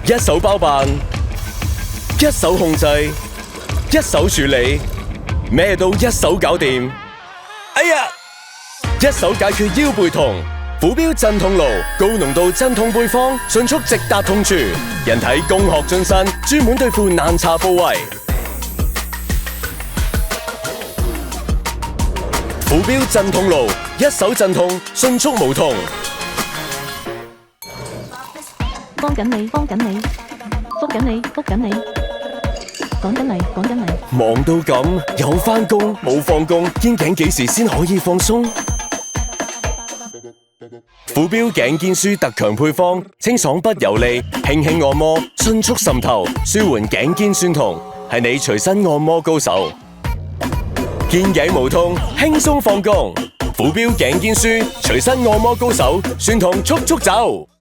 一手包辦，一手控制，一手處理，咩都一手搞掂。哎呀！一手解決腰背痛，虎標鎮痛爐高濃度鎮痛配方，迅速直達痛處，人體工學進身，專門對付難查部位。虎標鎮痛爐，一手鎮痛，迅速無痛。幫緊你，幫緊你，覆緊你，覆緊你，講緊你，講緊你。忙到咁，有返工冇放工，肩頸幾時先可以放鬆？虎標頸肩舒特強配方，清爽不油膩，輕輕按摩，迅速滲透，舒緩頸肩酸痛，係你隨身按摩高手。肩頸無痛，輕鬆放工。虎標頸肩舒，隨身按摩高手，酸痛速速走。